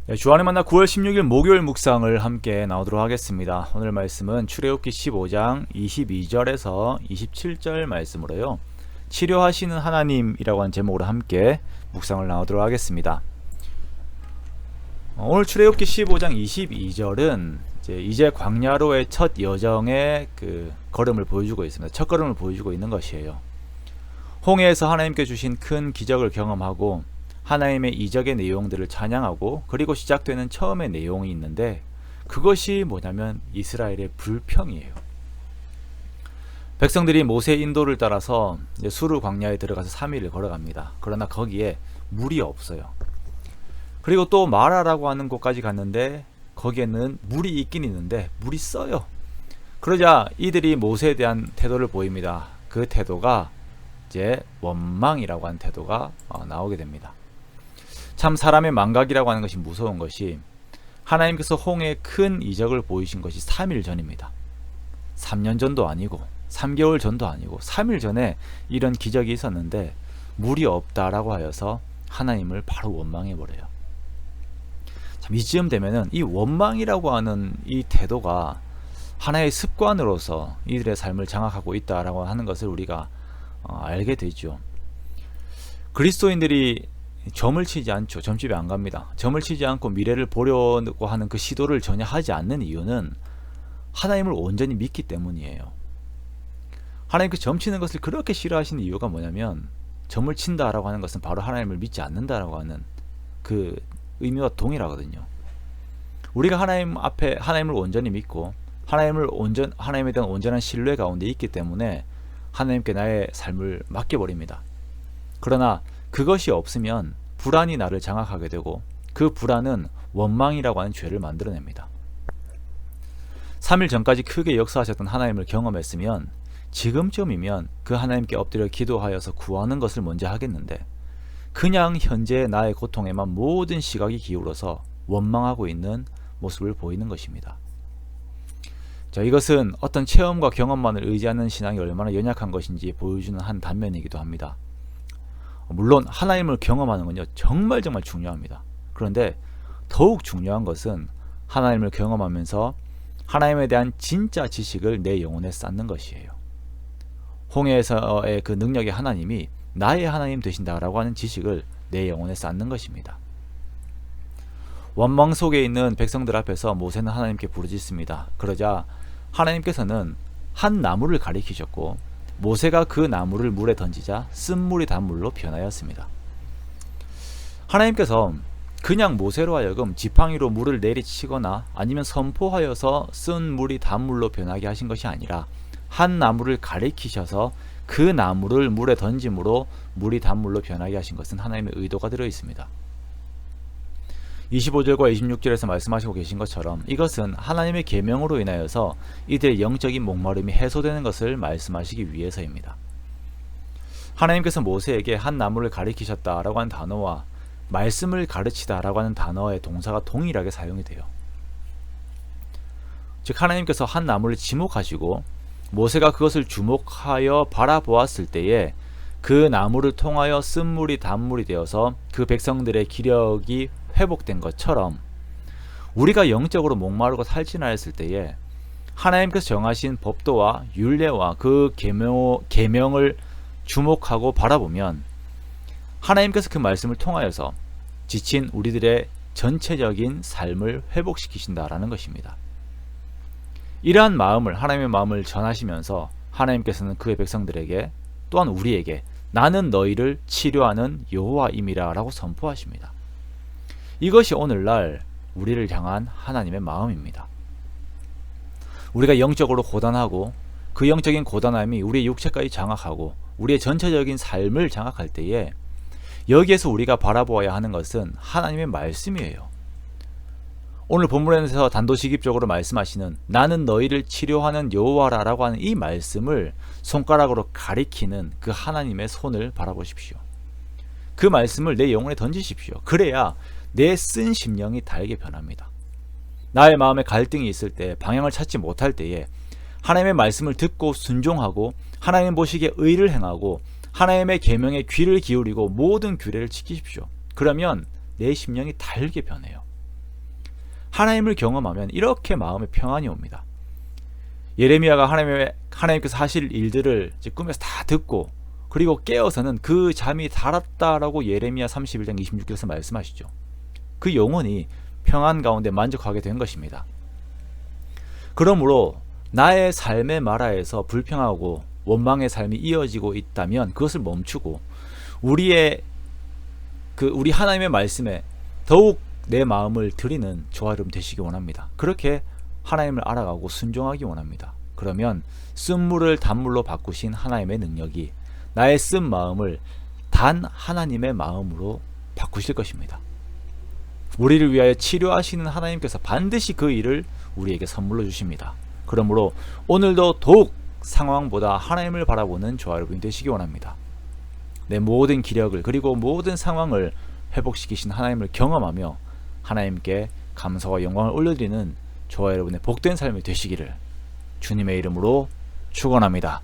네, 주안의 만나 9월 16일 목요일 묵상을 함께 나오도록 하겠습니다. 오늘 말씀은 출애굽기 15장 22절에서 27절 말씀으로요. 치료하시는 하나님이라고 하는 제목으로 함께 묵상을 나오도록 하겠습니다. 오늘 출애굽기 15장 22절은 이제 광야로의 첫 여정의 그 걸음을 보여주고 있습니다. 첫 걸음을 보여주고 있는 것이에요. 홍해에서 하나님께 주신 큰 기적을 경험하고 하나님의 이적의 내용들을 찬양하고 그리고 시작되는 처음의 내용이 있는데 그것이 뭐냐면 이스라엘의 불평이에요. 백성들이 모세의 인도를 따라서 수르 광야에 들어가서 3일을 걸어갑니다. 그러나 거기에 물이 없어요. 그리고 또 마라라고 하는 곳까지 갔는데 거기에는 물이 있긴 있는데 물이 써요. 그러자 이들이 모세에 대한 태도를 보입니다. 그 태도가 이제 원망이라고 하는 태도가 나오게 됩니다. 참 사람의 망각이라고 하는 것이 무서운 것이 하나님께서 홍해에 큰 이적을 보이신 것이 3일 전입니다. 3년 전도 아니고 3개월 전도 아니고 3일 전에 이런 기적이 있었는데 물이 없다라고 하여서 하나님을 바로 원망해버려요. 참 이쯤 되면은 이 원망이라고 하는 이 태도가 하나의 습관으로서 이들의 삶을 장악하고 있다라고 하는 것을 우리가 알게 되죠. 그리스도인들이 점을 치지 않죠. 점집에 안 갑니다. 점을 치지 않고 미래를 보려고 하는 그 시도를 전혀 하지 않는 이유는 하나님을 온전히 믿기 때문이에요. 하나님께서 점 치는 것을 그렇게 싫어하시는 이유가 뭐냐면 점을 친다라고 하는 것은 바로 하나님을 믿지 않는다라고 하는 그 의미와 동일하거든요. 우리가 하나님 앞에 하나님을 온전히 믿고 하나님에 대한 온전한 신뢰 가운데 있기 때문에 하나님께 나의 삶을 맡겨버립니다. 그러나 그것이 없으면 불안이 나를 장악하게 되고 그 불안은 원망이라고 하는 죄를 만들어냅니다. 3일 전까지 크게 역사하셨던 하나님을 경험했으면 지금쯤이면 그 하나님께 엎드려 기도하여서 구하는 것을 먼저 하겠는데 그냥 현재의 나의 고통에만 모든 시각이 기울어서 원망하고 있는 모습을 보이는 것입니다. 자, 이것은 어떤 체험과 경험만을 의지하는 신앙이 얼마나 연약한 것인지 보여주는 한 단면이기도 합니다. 물론 하나님을 경험하는 건요 정말 중요합니다. 그런데 더욱 중요한 것은 하나님을 경험하면서 하나님에 대한 진짜 지식을 내 영혼에 쌓는 것이에요. 홍해에서의 그 능력의 하나님이 나의 하나님 되신다라고 하는 지식을 내 영혼에 쌓는 것입니다. 원망 속에 있는 백성들 앞에서 모세는 하나님께 부르짖습니다. 그러자 하나님께서는 한 나무를 가리키셨고 모세가 그 나무를 물에 던지자 쓴물이 단물로 변하였습니다. 하나님께서 그냥 모세로 하여금 지팡이로 물을 내리치거나 아니면 선포하여서 쓴 물이 단물로 변하게 하신 것이 아니라 한 나무를 가리키셔서 그 나무를 물에 던짐으로 물이 단물로 변하게 하신 것은 하나님의 의도가 들어 있습니다. 25절과 26절에서 말씀하시고 계신 것처럼 이것은 하나님의 계명으로 인하여서 이들의 영적인 목마름이 해소되는 것을 말씀하시기 위해서입니다. 하나님께서 모세에게 한 나무를 가리키셨다라고 하는 단어와 말씀을 가르치다라고 하는 단어의 동사가 동일하게 사용이 돼요. 즉 하나님께서 한 나무를 지목하시고 모세가 그것을 주목하여 바라보았을 때에 그 나무를 통하여 쓴물이 단물이 되어서 그 백성들의 기력이 회복된 것처럼 우리가 영적으로 목마르고 탈진하였을 때에 하나님께서 정하신 법도와 율례와 그 계명을 주목하고 바라보면 하나님께서 그 말씀을 통하여서 지친 우리들의 전체적인 삶을 회복시키신다라는 것입니다. 이러한 마음을 하나님의 마음을 전하시면서 하나님께서는 그의 백성들에게 또한 우리에게 나는 너희를 치료하는 여호와임이라 라고 선포하십니다. 이것이 오늘날 우리를 향한 하나님의 마음입니다. 우리가 영적으로 고단하고 그 영적인 고단함이 우리의 육체까지 장악하고 우리의 전체적인 삶을 장악할 때에 여기에서 우리가 바라보아야 하는 것은 하나님의 말씀이에요. 오늘 본문에서 단도직입적으로 말씀하시는 나는 너희를 치료하는 여호와라 라고 하는 이 말씀을 손가락으로 가리키는 그 하나님의 손을 바라보십시오. 그 말씀을 내 영혼에 던지십시오. 그래야 내 쓴 심령이 달게 변합니다. 나의 마음에 갈등이 있을 때 방향을 찾지 못할 때에 하나님의 말씀을 듣고 순종하고 하나님 보시기에 의를 행하고 하나님의 계명에 귀를 기울이고 모든 규례를 지키십시오. 그러면 내 심령이 달게 변해요. 하나님을 경험하면 이렇게 마음에 평안이 옵니다. 예레미야가 하나님께서 하실 일들을 이제 꿈에서 다 듣고 그리고 깨어서는 그 잠이 달았다라고 예레미야 31장 26절에서 말씀하시죠. 그 영혼이 평안 가운데 만족하게 된 것입니다. 그러므로 나의 삶의 마라에서 불평하고 원망의 삶이 이어지고 있다면 그것을 멈추고 우리 하나님의 말씀에 더욱 내 마음을 드리는 저와 여러분 되시기 원합니다. 그렇게 하나님을 알아가고 순종하기 원합니다. 그러면 쓴물을 단물로 바꾸신 하나님의 능력이 나의 쓴 마음을 단 하나님의 마음으로 바꾸실 것입니다. 우리를 위하여 치료하시는 하나님께서 반드시 그 일을 우리에게 선물로 주십니다. 그러므로 오늘도 더욱 상황보다 하나님을 바라보는 저와 여러분이 되시기 원합니다. 내 모든 기력을 그리고 모든 상황을 회복시키신 하나님을 경험하며 하나님께 감사와 영광을 올려드리는 저와 여러분의 복된 삶이 되시기를 주님의 이름으로 축원합니다.